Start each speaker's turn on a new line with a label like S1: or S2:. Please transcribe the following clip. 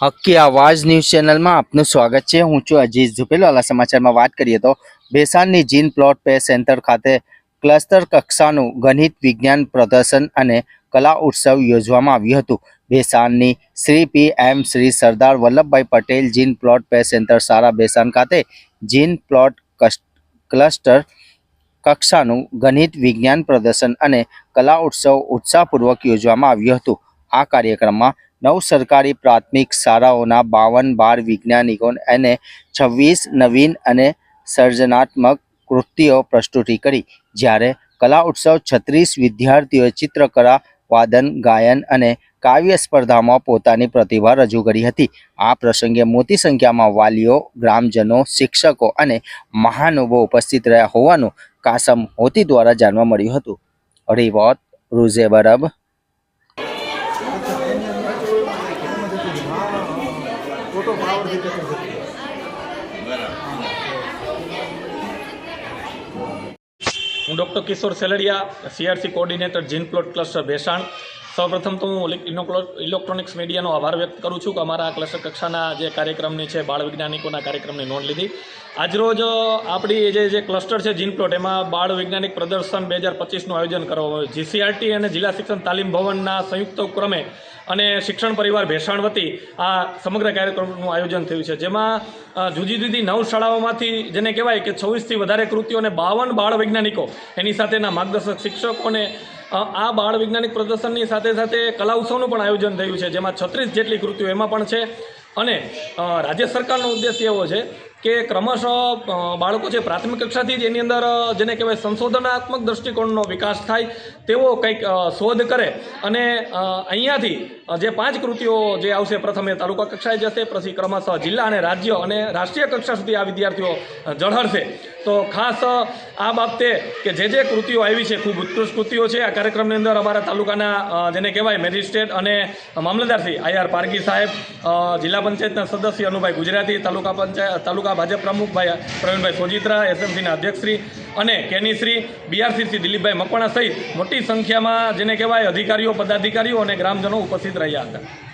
S1: હક્કી આવાજ ન્યૂઝ ચેનલમાં આપનું સ્વાગત છે। હું છું અજીઝ ઝુપેલવાલા। સમાચારમાં વાત કરીએ તો ભેસાણની જીન પ્લોટ પે સેન્ટર ખાતે ક્લસ્ટર કક્ષાનું ગણિત વિજ્ઞાન પ્રદર્શન અને કલા ઉત્સવ યોજવામાં આવ્યું હતું। ભેસાણની શ્રી PM શ્રી સરદાર વલ્લભભાઈ પટેલ જીન પ્લોટ પે સેન્ટર શાળા ભેસાણ ખાતે જીન પ્લોટ ક્લસ્ટર કક્ષાનું ગણિત વિજ્ઞાન પ્રદર્શન અને કલા ઉત્સવ ઉત્સાહપૂર્વક યોજવામાં આવ્યું હતું। આ કાર્યક્રમમાં 9 સરકારી પ્રાથમિક શાળાઓના 52 બાળ વૈજ્ઞાનિકો અને 26 નવીન અને સર્જનાત્મક કૃતિઓ પ્રસ્તુત કરી, જ્યારે કલા ઉત્સવ 36 વિદ્યાર્થીઓએ ચિત્રકલા, વાદન, ગાયન અને કાવ્ય સ્પર્ધામાં પોતાની પ્રતિભા રજૂ કરી હતી। આ પ્રસંગે મોટી સંખ્યામાં વાલીઓ, ગ્રામજનો, શિક્ષકો અને મહાનુભાવો ઉપસ્થિત રહ્યા હોવાનું કાસમ હોતી દ્વારા જાણવા મળ્યું હતું। રિવોટ રૂઝે બરબ।
S2: હું ડૉક્ટર કિશોર સેલડિયા, CRC કોઓર્ડિનેટર જીન પ્લોટ ક્લસ્ટર ભેસાણ। સૌપ્રથમ તો હું ઇલેક્ટ્રોનિક્સ મીડિયાનો આભાર વ્યક્ત કરું છું કે અમારા ક્લસ્ટર કક્ષાના જે કાર્યક્રમની છે, બાળ વૈજ્ઞાનિકોના કાર્યક્રમની નોંધ લીધી। આજરોજ આપણી જે ક્લસ્ટર છે જીન પ્લોટ, એમાં બાળ વૈજ્ઞાનિક પ્રદર્શન 2025નું આયોજન કરવામાં આવ્યું। GCRT અને જિલ્લા શિક્ષણ તાલીમ ભવનના સંયુક્ત ઉપક્રમે અને શિક્ષણ પરિવાર ભેસાણ વતી આ સમગ્ર કાર્યક્રમનું આયોજન થયું છે, જેમાં જુદી જુદી 9 શાળાઓમાંથી જેને કહેવાય કે 26થી વધારે કૃતિઓ અને 52 બાળ વૈજ્ઞાનિકો, એની સાથેના માર્ગદર્શક શિક્ષકોને આ બાળ વૈજ્ઞાનિક પ્રદર્શનની સાથે સાથે કલા ઉત્સવનું પણ આયોજન થયું છે, જેમાં 36 જેટલી કૃતિઓ એમાં પણ છે। અને રાજ્ય સરકારનો ઉદ્દેશ એવો છે કે ક્રમશઃ બાળકો છે પ્રાથમિક કક્ષાથી જ એની અંદર જેને કહેવાય સંશોધનાત્મક દૃષ્ટિકોણનો વિકાસ થાય તેવો કંઈક શોધ કરે અને અહીંયાથી જે 5 કૃતિઓ જે આવશે, પ્રથમ એ તાલુકા કક્ષાએ જશે, પછી ક્રમશઃ જિલ્લા અને રાજ્ય અને રાષ્ટ્રીય કક્ષા સુધી આ વિદ્યાર્થીઓ ઝળહળશે। તો ખાસ આ બાબતે કે જે કૃતિઓ આવી છે, ખૂબ ઉત્કૃષ્ટ કૃતિઓ છે। આ કાર્યક્રમની અંદર અમારા તાલુકાના જેને કહેવાય મેજિસ્ટ્રેટ અને મામલતદારશ્રી IR પારગી સાહેબ, જિલ્લા પંચાયતના સદસ્ય અનુભાઈ ગુજરાતી, તાલુકા ભાજપ પ્રમુખ ભાઈ પ્રવીણભાઈ સોજિત્રા, SMCના અધ્યક્ષશ્રી અને કેનીશ્રી, BRC દિલીપભાઈ મકવાણા સહિત મોટી સંખ્યામાં જેને કહેવાય અધિકારીઓ, પદાધિકારીઓ અને ગ્રામજનો ઉપસ્થિત રહ્યા હતા।